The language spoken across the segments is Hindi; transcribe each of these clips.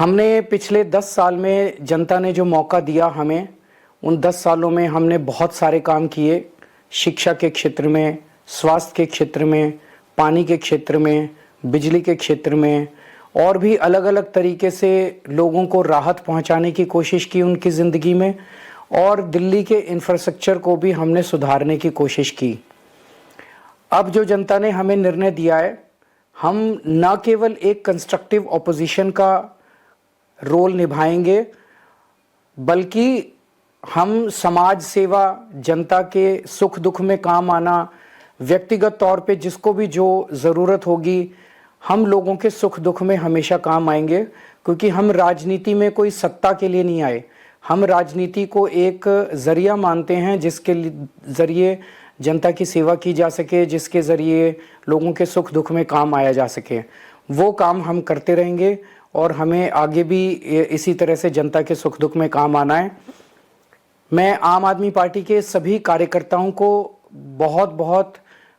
हमने पिछले 10 साल में जनता ने जो मौका दिया हमें, उन 10 सालों में हमने बहुत सारे काम किए। शिक्षा के क्षेत्र में, स्वास्थ्य के क्षेत्र में, पानी के क्षेत्र में, बिजली के क्षेत्र में और भी अलग अलग तरीके से लोगों को राहत पहुंचाने की कोशिश की उनकी ज़िंदगी में। और दिल्ली के इंफ्रास्ट्रक्चर को भी हमने सुधारने की कोशिश की। अब जो जनता ने हमें निर्णय दिया है, हम न केवल एक कंस्ट्रक्टिव ऑपोजिशन का रोल निभाएंगे, बल्कि हम समाज सेवा, जनता के सुख दुख में काम आना, व्यक्तिगत तौर पे जिसको भी जो ज़रूरत होगी, हम लोगों के सुख दुख में हमेशा काम आएंगे। क्योंकि हम राजनीति में कोई सत्ता के लिए नहीं आए, हम राजनीति को एक ज़रिया मानते हैं जिसके ज़रिए जनता की सेवा की जा सके, जिसके ज़रिए लोगों के सुख दुख में काम आया जा सके। वो काम हम करते रहेंगे और हमें आगे भी इसी तरह से जनता के सुख दुख में काम आना है। मैं आम आदमी पार्टी के सभी कार्यकर्ताओं को बहुत बहुत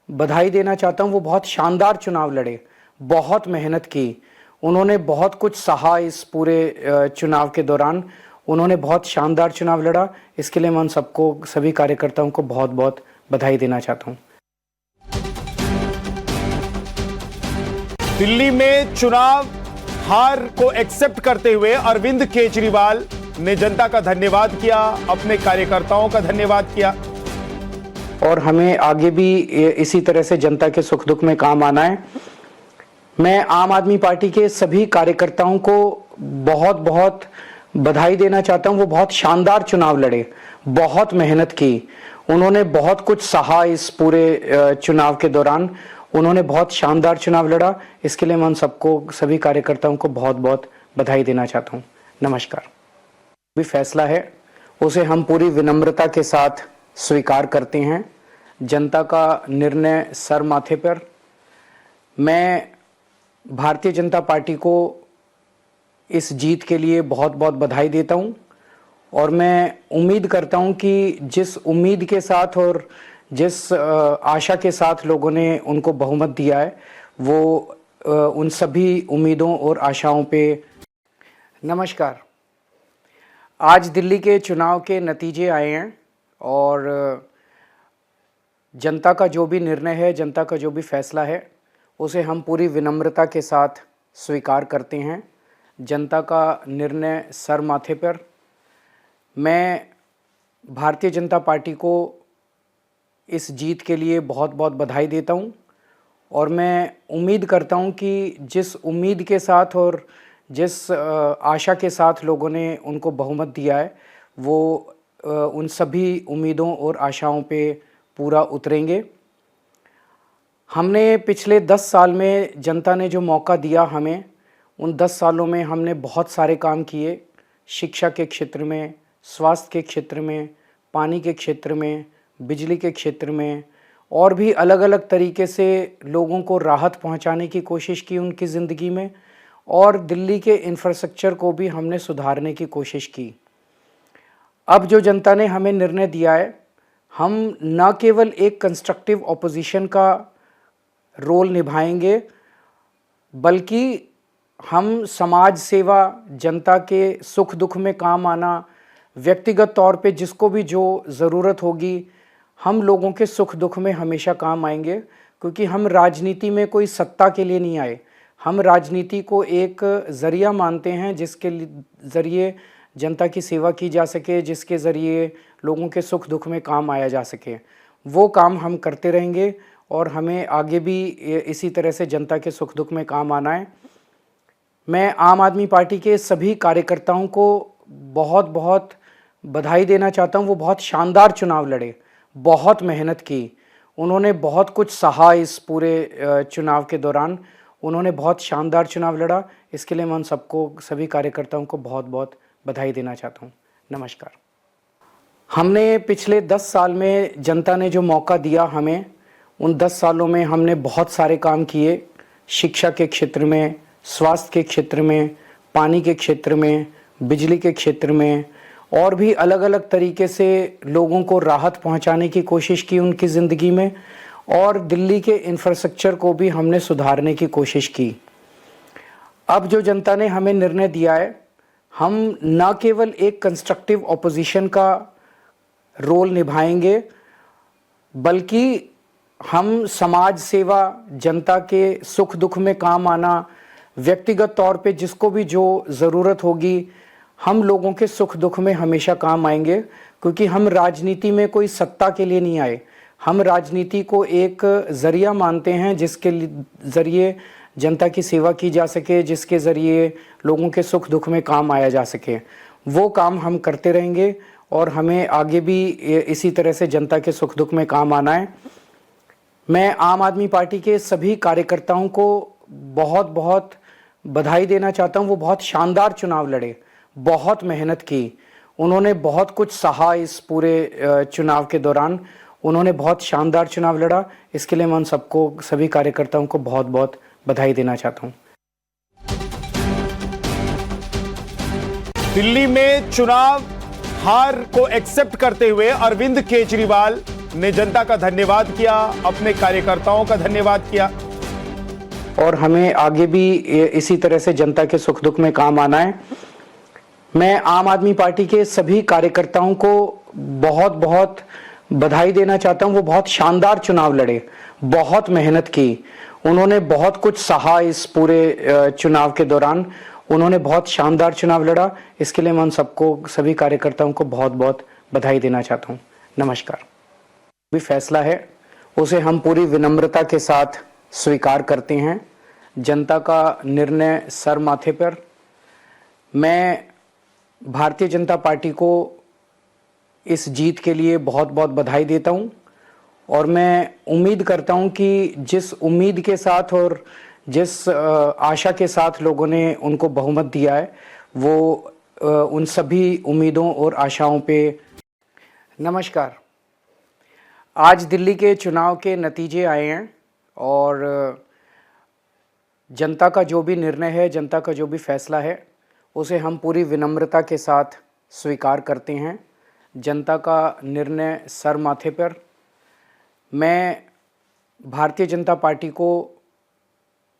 बधाई देना चाहता हूं। वो बहुत शानदार चुनाव लड़े, बहुत मेहनत की, उन्होंने बहुत कुछ सहा इस पूरे चुनाव के दौरान। उन्होंने बहुत शानदार चुनाव लड़ा, इसके लिए मैं उन सबको, सभी कार्यकर्ताओं को बहुत बहुत बधाई देना चाहता हूं। दिल्ली में चुनाव हार को एक्सेप्ट करते हुए अरविंद केजरीवाल ने जनता का धन्यवाद किया, अपने कार्यकर्ताओं का धन्यवाद किया। और हमें आगे भी इसी तरह से जनता के सुख दुख में काम आना है। मैं आम आदमी पार्टी के सभी कार्यकर्ताओं को बहुत बहुत बधाई देना चाहता हूं। वो बहुत शानदार चुनाव लड़े, बहुत मेहनत की, उन्होंने बहुत कुछ सहा इस पूरे चुनाव के दौरान। उन्होंने बहुत शानदार चुनाव लड़ा, इसके लिए मैं उन सबको, सभी कार्यकर्ताओं को बहुत बहुत बधाई देना चाहता हूं। नमस्कार। भी फैसला है उसे हम पूरी विनम्रता के साथ स्वीकार करते हैं। जनता का निर्णय सर माथे पर। मैं भारतीय जनता पार्टी को इस जीत के लिए बहुत बहुत बधाई देता हूं और मैं उम्मीद करता हूं कि जिस उम्मीद के साथ और जिस आशा के साथ लोगों ने उनको बहुमत दिया है, वो उन सभी उम्मीदों और आशाओं पे। नमस्कार। आज दिल्ली के चुनाव के नतीजे आए हैं और जनता का जो भी निर्णय है, जनता का जो भी फैसला है, उसे हम पूरी विनम्रता के साथ स्वीकार करते हैं। जनता का निर्णय सर माथे पर। मैं भारतीय जनता पार्टी को इस जीत के लिए बहुत बहुत बधाई देता हूं और मैं उम्मीद करता हूं कि जिस उम्मीद के साथ और जिस आशा के साथ लोगों ने उनको बहुमत दिया है, वो उन सभी उम्मीदों और आशाओं पे पूरा उतरेंगे। हमने पिछले 10 साल में जनता ने जो मौका दिया हमें, उन 10 सालों में हमने बहुत सारे काम किए। शिक्षा के क्षेत्र में, स्वास्थ्य के क्षेत्र में, पानी के क्षेत्र में, बिजली के क्षेत्र में और भी अलग अलग तरीके से लोगों को राहत पहुंचाने की कोशिश की उनकी ज़िंदगी में। और दिल्ली के इंफ्रास्ट्रक्चर को भी हमने सुधारने की कोशिश की। अब जो जनता ने हमें निर्णय दिया है, हम न केवल एक कंस्ट्रक्टिव ऑपोजिशन का रोल निभाएंगे, बल्कि हम समाज सेवा, जनता के सुख दुख में काम आना, व्यक्तिगत तौर पे जिसको भी जो ज़रूरत होगी, हम लोगों के सुख दुख में हमेशा काम आएंगे। क्योंकि हम राजनीति में कोई सत्ता के लिए नहीं आए, हम राजनीति को एक ज़रिया मानते हैं जिसके ज़रिए जनता की सेवा की जा सके, जिसके ज़रिए लोगों के सुख दुख में काम आया जा सके। वो काम हम करते रहेंगे और हमें आगे भी इसी तरह से जनता के सुख दुख में काम आना है। मैं आम आदमी पार्टी के सभी कार्यकर्ताओं को बहुत बहुत बधाई देना चाहता हूं। वो बहुत शानदार चुनाव लड़े, बहुत मेहनत की, उन्होंने बहुत कुछ सहा इस पूरे चुनाव के दौरान। उन्होंने बहुत शानदार चुनाव लड़ा, इसके लिए मैं उन सबको, सभी कार्यकर्ताओं को बहुत बहुत बधाई देना चाहता हूँ। नमस्कार। हमने पिछले 10 साल में जनता ने जो मौका दिया हमें, उन 10 सालों में हमने बहुत सारे काम किए। शिक्षा के क्षेत्र में, स्वास्थ्य के क्षेत्र में, पानी के क्षेत्र में, बिजली के क्षेत्र में और भी अलग अलग तरीके से लोगों को राहत पहुंचाने की कोशिश की उनकी ज़िंदगी में। और दिल्ली के इंफ्रास्ट्रक्चर को भी हमने सुधारने की कोशिश की। अब जो जनता ने हमें निर्णय दिया है, हम न केवल एक कंस्ट्रक्टिव ऑपोजिशन का रोल निभाएंगे, बल्कि हम समाज सेवा, जनता के सुख दुख में काम आना, व्यक्तिगत तौर पे जिसको भी जो ज़रूरत होगी, हम लोगों के सुख दुख में हमेशा काम आएंगे। क्योंकि हम राजनीति में कोई सत्ता के लिए नहीं आए, हम राजनीति को एक ज़रिया मानते हैं जिसके ज़रिए जनता की सेवा की जा सके, जिसके ज़रिए लोगों के सुख दुख में काम आया जा सके। वो काम हम करते रहेंगे और हमें आगे भी इसी तरह से जनता के सुख दुख में काम आना है। मैं आम आदमी पार्टी के सभी कार्यकर्ताओं को बहुत बहुत बधाई देना चाहता हूं। वो बहुत शानदार चुनाव लड़े, बहुत मेहनत की, उन्होंने बहुत कुछ सहा इस पूरे चुनाव के दौरान। उन्होंने बहुत शानदार चुनाव लड़ा, इसके लिए मैं उन सबको, सभी कार्यकर्ताओं को बहुत बहुत बधाई देना चाहता हूं। दिल्ली में चुनाव हार को एक्सेप्ट करते हुए अरविंद केजरीवाल ने जनता का धन्यवाद किया, अपने कार्यकर्ताओं का धन्यवाद किया। और हमें आगे भी इसी तरह से जनता के सुख दुख में काम आना है। मैं आम आदमी पार्टी के सभी कार्यकर्ताओं को बहुत बहुत बधाई देना चाहता हूं। वो बहुत शानदार चुनाव लड़े, बहुत मेहनत की, उन्होंने बहुत कुछ सहा इस पूरे चुनाव के दौरान। उन्होंने बहुत शानदार चुनाव लड़ा, इसके लिए मैं उन सबको, सभी कार्यकर्ताओं को बहुत बहुत बधाई देना चाहता हूं। नमस्कार। भी फैसला है उसे हम पूरी विनम्रता के साथ स्वीकार करते हैं। जनता का निर्णय सर माथे पर। मैं भारतीय जनता पार्टी को इस जीत के लिए बहुत बहुत बधाई देता हूं और मैं उम्मीद करता हूं कि जिस उम्मीद के साथ और जिस आशा के साथ लोगों ने उनको बहुमत दिया है, वो उन सभी उम्मीदों और आशाओं पे। नमस्कार। आज दिल्ली के चुनाव के नतीजे आए हैं और जनता का जो भी निर्णय है, जनता का जो भी फैसला है, उसे हम पूरी विनम्रता के साथ स्वीकार करते हैं। जनता का निर्णय सर माथे पर। मैं भारतीय जनता पार्टी को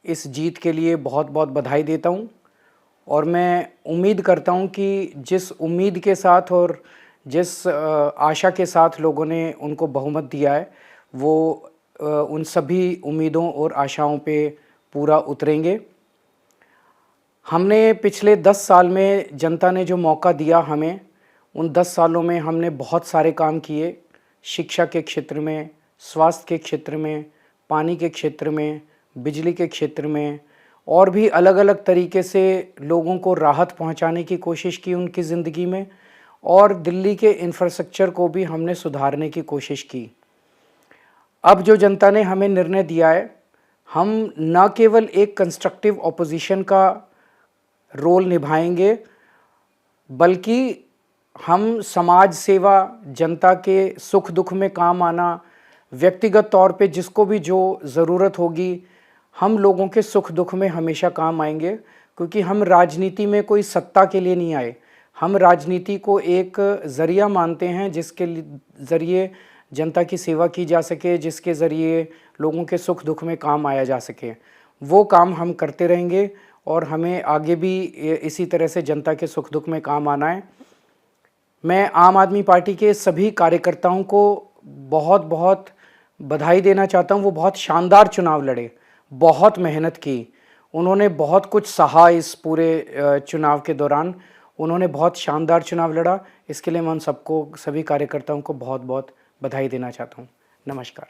इस जीत के लिए बहुत बहुत बधाई देता हूं और मैं उम्मीद करता हूं कि जिस उम्मीद के साथ और जिस आशा के साथ लोगों ने उनको बहुमत दिया है, वो उन सभी उम्मीदों और आशाओं पे पूरा उतरेंगे। हमने पिछले 10 साल में जनता ने जो मौका दिया हमें, उन 10 सालों में हमने बहुत सारे काम किए। शिक्षा के क्षेत्र में, स्वास्थ्य के क्षेत्र में, पानी के क्षेत्र में, बिजली के क्षेत्र में और भी अलग अलग तरीके से लोगों को राहत पहुंचाने की कोशिश की उनकी ज़िंदगी में। और दिल्ली के इंफ्रास्ट्रक्चर को भी हमने सुधारने की कोशिश की। अब जो जनता ने हमें निर्णय दिया है, हम न केवल एक कंस्ट्रक्टिव ऑपोजिशन का रोल निभाएंगे, बल्कि हम समाज सेवा, जनता के सुख दुख में काम आना, व्यक्तिगत तौर पे जिसको भी जो ज़रूरत होगी, हम लोगों के सुख दुख में हमेशा काम आएंगे। क्योंकि हम राजनीति में कोई सत्ता के लिए नहीं आए, हम राजनीति को एक ज़रिया मानते हैं जिसके ज़रिए जनता की सेवा की जा सके, जिसके ज़रिए लोगों के सुख दुख में काम आया जा सके। वो काम हम करते रहेंगे और हमें आगे भी इसी तरह से जनता के सुख दुख में काम आना है। मैं आम आदमी पार्टी के सभी कार्यकर्ताओं को बहुत बहुत बधाई देना चाहता हूं। वो बहुत शानदार चुनाव लड़े, बहुत मेहनत की, उन्होंने बहुत कुछ सहा इस पूरे चुनाव के दौरान। उन्होंने बहुत शानदार चुनाव लड़ा, इसके लिए मैं उन सबको, सभी कार्यकर्ताओं को बहुत बहुत बधाई देना चाहता हूं। नमस्कार।